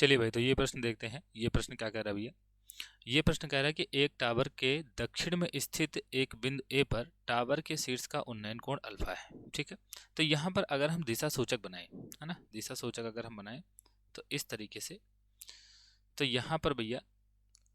चलिए भाई, तो ये प्रश्न देखते हैं। ये प्रश्न क्या कह रहा है भैया? ये प्रश्न कह रहा है कि एक टावर के दक्षिण में स्थित एक बिंदु ए पर टावर के शीर्ष का उन्नयन कोण अल्फा है। ठीक है, तो यहाँ पर अगर हम दिशा सूचक बनाएं, है ना, दिशा सूचक अगर हम बनाएं तो इस तरीके से, तो यहाँ पर भैया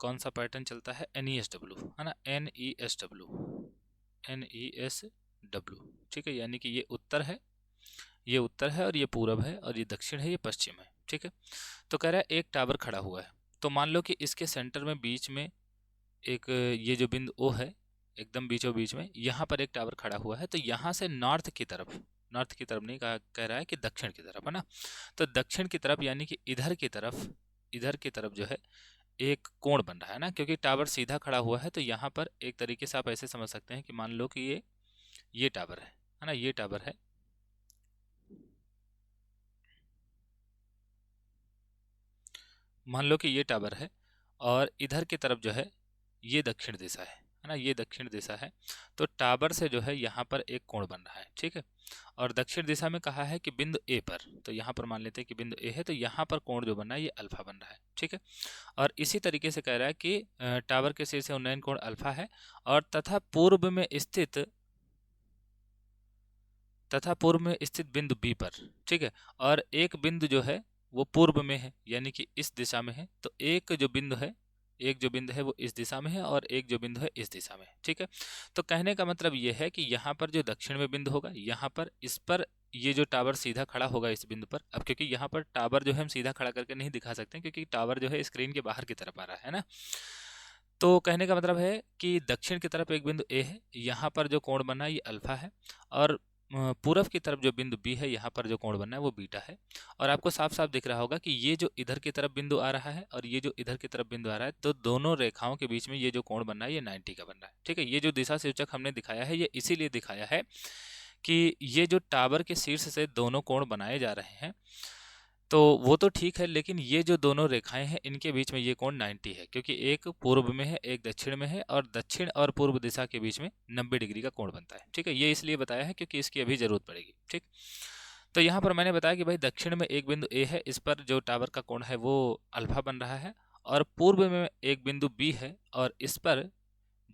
कौन सा पैटर्न चलता है? NESW, है ना, NESW, NESW। ठीक है, यानी कि ये उत्तर है, ये उत्तर है, और ये पूरब है, और ये दक्षिण है, ये पश्चिम है। ठीक है, तो कह रहा है एक टावर खड़ा हुआ है, तो मान लो कि इसके सेंटर में बीच में एक ये जो बिंदु ओ है, एकदम बीचों बीच में यहाँ पर एक टावर खड़ा हुआ है। तो यहाँ से नॉर्थ की तरफ, नॉर्थ की तरफ नहीं कहा, कह रहा है कि दक्षिण की तरफ, है ना, तो दक्षिण की तरफ यानी कि इधर की तरफ, इधर की तरफ जो है एक कोण बन रहा है ना, क्योंकि टावर सीधा खड़ा हुआ है। तो यहाँ पर एक तरीके से आप ऐसे समझ सकते हैं कि मान लो कि ये टावर है ना, ये टावर है, मान लो कि ये टावर है, और इधर की तरफ जो है ये दक्षिण दिशा है ना, ये दक्षिण दिशा है। तो टावर से जो है यहाँ पर एक कोण बन रहा है। ठीक है, और दक्षिण दिशा में कहा है कि बिंदु ए पर, तो यहाँ पर मान लेते हैं कि बिंदु ए है, तो यहाँ पर कोण जो बन रहा है ये अल्फा बन रहा है। ठीक है, और इसी तरीके से कह रहा है कि टावर के शीर्ष से उन्नयन कोण अल्फा है, और तथा पूर्व में स्थित बिंदु बी पर। ठीक है, और एक बिंदु जो है वो पूर्व में है, यानी कि इस दिशा में है। तो एक जो बिंदु है वो इस दिशा में है, और एक जो बिंदु है इस दिशा में है। ठीक है, तो कहने का मतलब ये है कि यहाँ पर जो दक्षिण में बिंदु होगा, यहाँ पर इस पर ये जो टावर सीधा खड़ा होगा इस बिंदु पर। अब क्योंकि यहाँ पर टावर जो है हम सीधा खड़ा करके नहीं दिखा सकते, क्योंकि टावर जो है स्क्रीन के बाहर की तरफ आ रहा है ना, तो कहने का मतलब है कि दक्षिण की तरफ एक बिंदु ए है, यहाँ पर जो कोण बना है ये अल्फा है, और पूरब की तरफ जो बिंदु बी है, यहाँ पर जो कोण बनना है वो बीटा है। और आपको साफ साफ दिख रहा होगा कि ये जो इधर की तरफ बिंदु आ रहा है और ये जो इधर की तरफ बिंदु आ रहा है, तो दोनों रेखाओं के बीच में ये जो कोण बन रहा है ये 90 का बन रहा है। ठीक है, ये जो दिशा सूचक हमने दिखाया है ये इसीलिए दिखाया है कि ये जो टावर के शीर्ष से दोनों कोण बनाए जा रहे हैं, तो वो तो ठीक है, लेकिन ये जो दोनों रेखाएं हैं इनके बीच में ये कोण 90 है, क्योंकि एक पूर्व में है एक दक्षिण में है, और दक्षिण और पूर्व दिशा के बीच में 90 डिग्री का कोण बनता है। ठीक है, ये इसलिए बताया है क्योंकि इसकी अभी जरूरत पड़ेगी। ठीक, तो यहाँ पर मैंने बताया कि भाई दक्षिण में एक बिंदु ए है, इस पर जो टावर का कोण है वो अल्फा बन रहा है, और पूर्व में एक बिंदु बी है, और इस पर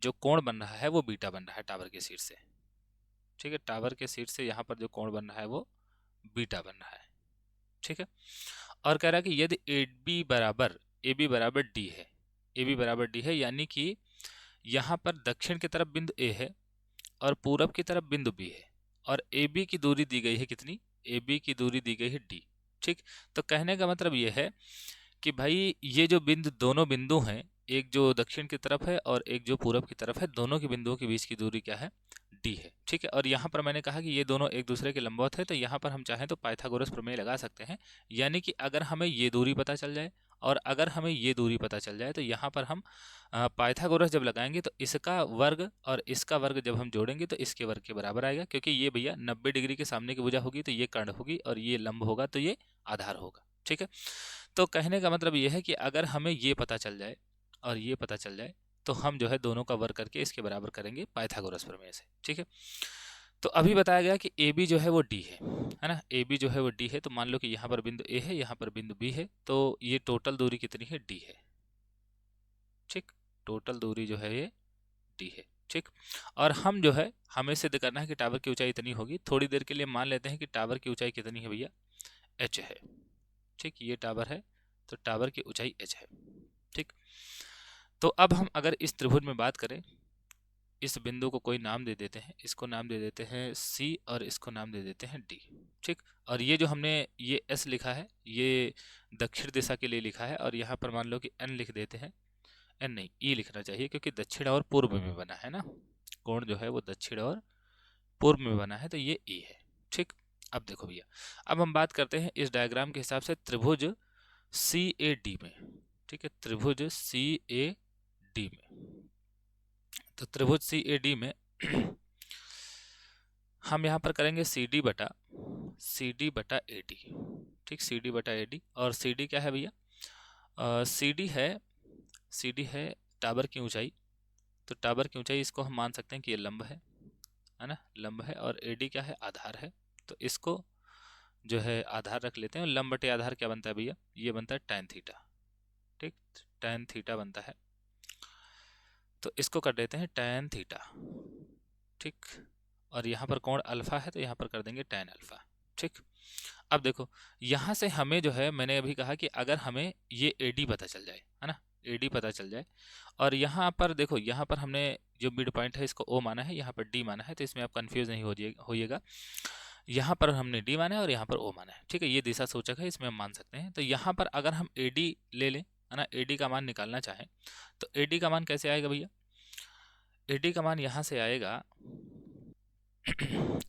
जो कोण बन रहा है वो बीटा बन रहा है टावर के शीर्ष से। ठीक है, टावर के शीर्ष से यहाँ पर जो कोण बन रहा है वो बीटा बन रहा है। ठीक है, और कह रहा है कि यदि ए बी बराबर डी है, ए बी बराबर डी है, यानी कि यहाँ पर दक्षिण की तरफ बिंदु ए है और पूरब की तरफ बिंदु बी है, और ए बी की दूरी दी गई है कितनी? ए बी की दूरी दी गई है डी। ठीक, तो कहने का मतलब ये है कि भाई ये जो बिंदु, दोनों बिंदु हैं, एक जो दक्षिण की तरफ है और एक जो पूरब की तरफ है, दोनों के बिंदुओं के बीच की दूरी क्या है? डी है। ठीक है, और यहाँ पर मैंने कहा कि ये दोनों एक दूसरे के लंबवत है, तो यहाँ पर हम चाहें तो पाइथागोरस प्रमेय लगा सकते हैं। यानी कि अगर हमें ये दूरी पता चल जाए और अगर हमें ये दूरी पता चल जाए, तो यहाँ पर हम पाइथागोरस जब लगाएंगे तो इसका वर्ग और इसका वर्ग जब हम जोड़ेंगे तो इसके वर्ग के बराबर आएगा, क्योंकि ये भैया 90 डिग्री के सामने की भुजा होगी तो ये कर्ण होगी, और ये लंब होगा तो ये आधार होगा। ठीक है, तो कहने का मतलब ये है कि अगर हमें ये पता चल जाए और ये पता चल जाए, तो हम जो है दोनों का वर्ग करके इसके बराबर करेंगे पाइथागोरस प्रमेय से। ठीक है, तो अभी बताया गया कि ए बी जो है वो डी है ना, ए बी जो है वो डी है, तो मान लो कि यहाँ पर बिंदु ए है, यहाँ पर बिंदु बी है, तो ये टोटल दूरी कितनी है? डी है। ठीक, टोटल दूरी जो है ये डी है। ठीक, और हम जो है हमें सिद्ध करना है कि टावर की ऊंचाई इतनी होगी। थोड़ी देर के लिए मान लेते हैं कि टावर की ऊंचाई कितनी है भैया? एच है। ठीक, ये टावर है, तो टावर की ऊंचाई एच है। ठीक, तो अब हम अगर इस त्रिभुज में बात करें, इस बिंदु को कोई नाम दे देते हैं, इसको नाम दे देते हैं सी, और इसको नाम दे देते हैं डी। ठीक, और ये जो हमने ये एस लिखा है ये दक्षिण दिशा के लिए लिखा है, और यहाँ पर मान लो कि एन लिख देते हैं, एन नहीं ई लिखना चाहिए, क्योंकि दक्षिण और पूर्व में बना है ना, कोण जो है वो दक्षिण और पूर्व में बना है, तो ये ई है। ठीक, अब देखो भैया, अब हम बात करते हैं इस डायग्राम के हिसाब से त्रिभुज सी ए डी में। ठीक है, त्रिभुज सी ए डी में, तो त्रिभुज सी ए डी में हम यहाँ पर करेंगे सी डी बटा ए डी। ठीक, सी डी बटा ए डी, और सी डी क्या है भैया? सी डी है टावर की ऊंचाई, तो टावर की ऊंचाई इसको हम मान सकते हैं कि ये लंब है ना, लंब है, और ए डी क्या है? आधार है। तो इसको जो है आधार रख लेते हैं, और लंब बटे आधार क्या बनता है भैया, ये बनता है tan थीटा। ठीक, tan थीटा बनता है, तो इसको कर देते हैं tan थीटा। ठीक, और यहाँ पर कोण अल्फा है तो यहाँ पर कर देंगे tan अल्फा। ठीक, अब देखो यहाँ से हमें जो है, मैंने अभी कहा कि अगर हमें ये AD पता चल जाए, है ना, AD पता चल जाए, और यहाँ पर देखो, यहाँ पर हमने जो मिड पॉइंट है इसको O माना है, यहाँ पर D माना है, तो इसमें आप कंफ्यूज नहीं होइएगा। यहाँ पर हमने D माना है और यहाँ पर O माना है। ठीक है, ये दिशा सूचक है, इसमें हम मान सकते हैं। तो यहाँ पर अगर हम AD ले लें, है ना, AD का मान निकालना चाहें तो AD का मान कैसे आएगा भैया, AD का मान यहाँ से आएगा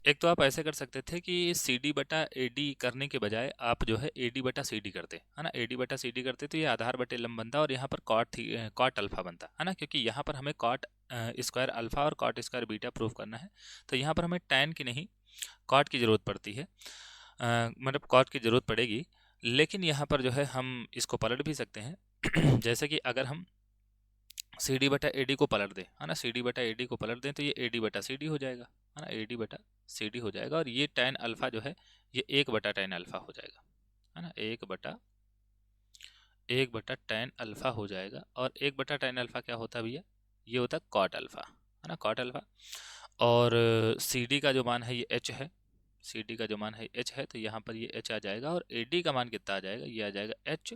एक तो आप ऐसे कर सकते थे कि CD बटा AD करने के बजाय आप जो है AD बटा CD करते, है ना, AD बटा CD करते तो ये आधार बटे लंब बनता और यहाँ पर कॉट अल्फा बनता, है ना, क्योंकि यहाँ पर हमें कॉट स्क्वायर अल्फा और कॉट स्क्वायर बीटा प्रूव करना है। तो यहाँ पर हमें टैन की नहीं कॉट की ज़रूरत पड़ती है, मतलब कॉट की ज़रूरत पड़ेगी। लेकिन यहाँ पर जो है हम इसको पलट भी सकते हैं जैसे कि अगर हम CD बटा AD को पलट दें, है ना, CD बटा AD को पलट दें तो ये AD बटा CD हो जाएगा, है ना, AD बटा CD हो जाएगा, और ये tan अल्फा जो है ये 1 बटा tan अल्फा हो जाएगा, है ना, 1 बटा tan अल्फा हो जाएगा। और 1 बटा tan अल्फा क्या होता है भैया, ये होता है कॉट अल्फा, है ना, कॉट अल्फा। और CD का जो मान है ये H है, CD का जो मान है H है, तो यहाँ पर ये H आ जाएगा, और AD का मान कितना आ जाएगा, ये आ जाएगा H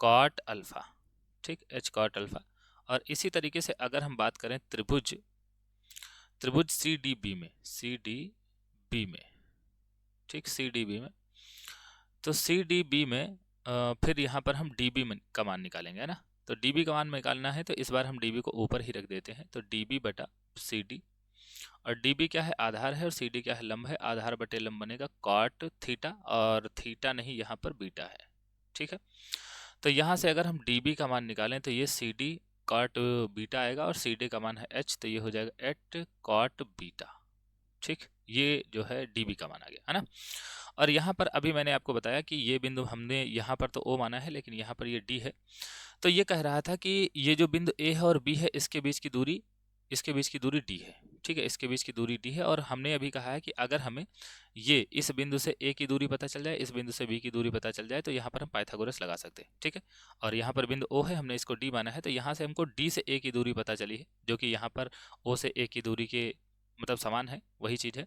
कॉट अल्फा। ठीक, H कॉट अल्फा। और इसी तरीके से अगर हम बात करें त्रिभुज CDB में, ठीक, CDB में, तो CDB में फिर यहाँ पर हम DB का मान निकालेंगे, है ना। तो DB का मान निकालना है तो इस बार हम DB को ऊपर ही रख देते हैं, तो DB बटा CD, और DB क्या है, आधार है, और CD क्या है, लंब है, आधार बटे लंब बनेगा कॉट थीटा, और थीटा नहीं यहाँ पर बीटा है। ठीक है, तो यहाँ से अगर हम DB का मान निकालें तो ये CD कॉट बीटा आएगा, और CD का मान है H, तो ये हो जाएगा 8 कॉट बीटा। ठीक, ये जो है DB का मान आ गया, है ना। और यहाँ पर अभी मैंने आपको बताया कि ये बिंदु हमने यहाँ पर तो O माना है, लेकिन यहाँ पर ये D है। तो ये कह रहा था कि ये जो बिंदु A है और B है, इसके बीच की दूरी D है। ठीक है, इसके बीच की दूरी D है, और हमने अभी कहा है कि अगर हमें ये इस बिंदु से A की दूरी पता चल जाए, इस बिंदु से B की दूरी पता चल जाए, तो यहाँ पर हम पाइथागोरस लगा सकते हैं। ठीक है, और यहाँ पर बिंदु O है, हमने इसको D माना है, तो यहाँ से हमको D से A की दूरी पता चली है, जो कि यहाँ पर O से A की दूरी के मतलब समान है, वही चीज़ है।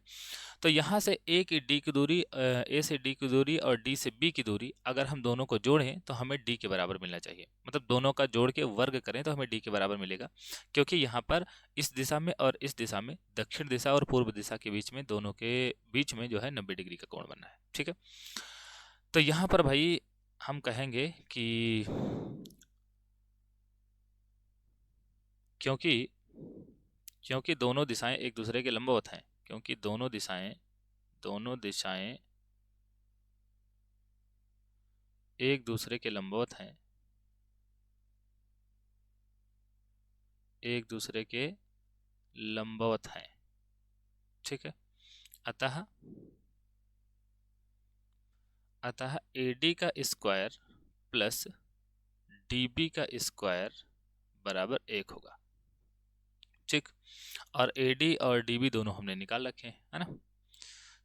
तो यहाँ से A की D की दूरी, A से D की दूरी और D से B की दूरी, अगर हम दोनों को जोड़ें तो हमें D के बराबर मिलना चाहिए, मतलब दोनों का जोड़ के वर्ग करें तो हमें D के बराबर मिलेगा, क्योंकि यहाँ पर इस दिशा में और इस दिशा में, दक्षिण दिशा और पूर्व दिशा के बीच में, दोनों के बीच में जो है 90 डिग्री का कोण बनना है। ठीक है, तो यहाँ पर भाई हम कहेंगे कि क्योंकि दोनों दिशाएं एक दूसरे के लंबवत हैं, क्योंकि दोनों दिशाएं एक दूसरे के लंबवत हैं, एक दूसरे के लंबवत हैं। ठीक है, अतः AD का स्क्वायर प्लस DB का स्क्वायर बराबर 1 होगा। ठीक, और AD और DB दोनों हमने निकाल रखे हैं, है ना।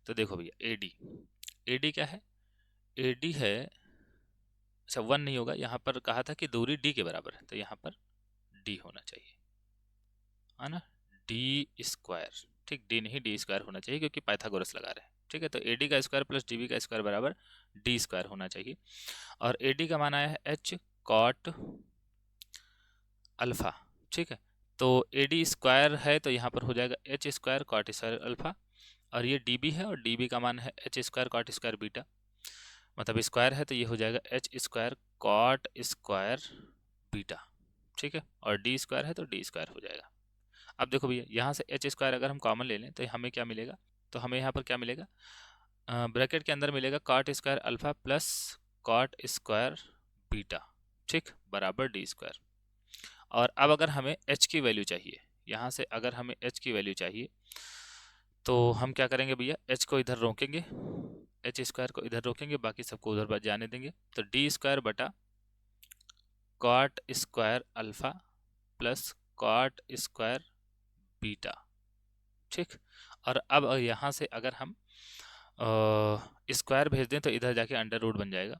तो देखो भैया AD क्या है, AD है, अच्छा 1 नहीं होगा, यहाँ पर कहा था कि दूरी D के बराबर है, तो यहाँ पर D होना चाहिए, है ना, D स्क्वायर। ठीक, D नहीं D स्क्वायर होना चाहिए, क्योंकि पाइथागोरस लगा रहे हैं। ठीक है, तो AD का स्क्वायर प्लस DB का स्क्वायर बराबर D स्क्वायर होना चाहिए, और AD का मान आया है H कॉट अल्फा। ठीक है, तो AD स्क्वायर है तो यहाँ पर हो जाएगा H square cot square alpha, और ये DB है, और DB का मान है H square cot square beta, मतलब स्क्वायर है तो ये हो जाएगा H square cot square beta. ठीक है, और D स्क्वायर है तो D स्क्वायर हो जाएगा। अब देखो भैया, यहाँ से H स्क्वायर अगर हम कॉमन ले लें तो हमें क्या मिलेगा, तो हमें यहाँ पर क्या मिलेगा, ब्रैकेट के अंदर मिलेगा cot square alpha plus cot square beta, ठीक, बराबर D स्क्वायर। और अब अगर हमें H की वैल्यू चाहिए, यहाँ से अगर हमें H की वैल्यू चाहिए तो हम क्या करेंगे भैया, H को इधर रोकेंगे, H स्क्वायर को इधर रोकेंगे, बाकी सबको उधर जाने देंगे, तो D स्क्वायर बटा cot square alpha plus cot square beta. ठीक, और अब यहाँ से अगर हम स्क्वायर भेज दें तो इधर जाके अंडर रूट बन जाएगा,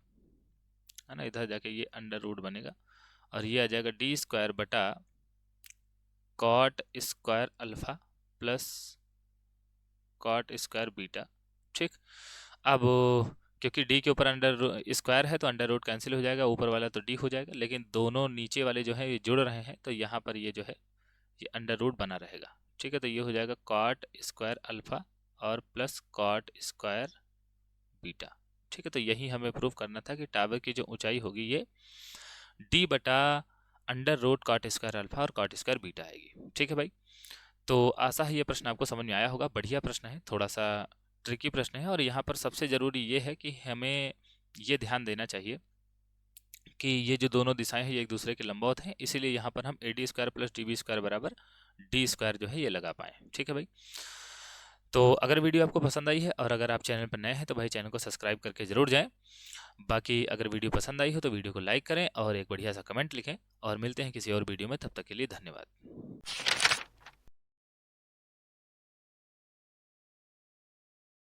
है ना, इधर जाके ये अंडर रूट बनेगा और ये आ जाएगा डी स्क्वायर बटा cot square alpha plus cot square beta. ठीक, अब क्योंकि डी के ऊपर अंडर स्क्वायर है तो अंडर रूट कैंसिल हो जाएगा, ऊपर वाला तो डी हो जाएगा, लेकिन दोनों नीचे वाले जो है ये जुड़ रहे हैं तो यहाँ पर ये जो है ये अंडर रूट बना रहेगा। ठीक है, तो ये हो जाएगा कॉट स्क्वायर अल्फा और प्लस कॉट स्क्वायर बीटा। ठीक है, तो यही हमें प्रूव करना था कि टावर की जो ऊंचाई होगी ये डी बटा under root cot square alpha और कॉट स्क्वायर बीटा आएगी। ठीक है भाई, तो आशा है ये प्रश्न आपको समझ में आया होगा। बढ़िया प्रश्न है, थोड़ा सा ट्रिकी प्रश्न है, और यहाँ पर सबसे ज़रूरी ये है कि हमें ये ध्यान देना चाहिए कि ये जो दोनों दिशाएं हैं ये एक दूसरे के लंबवत हैं, इसीलिए यहाँ पर हम A D square plus D B square बराबर डी स्क्वायर जो है ये लगा पाएँ। ठीक है भाई, तो अगर वीडियो आपको पसंद आई है और अगर आप चैनल पर नए हैं तो भाई चैनल को सब्सक्राइब करके ज़रूर जाएं। बाकी अगर वीडियो पसंद आई हो तो वीडियो को लाइक करें और एक बढ़िया सा कमेंट लिखें, और मिलते हैं किसी और वीडियो में, तब तक के लिए धन्यवाद।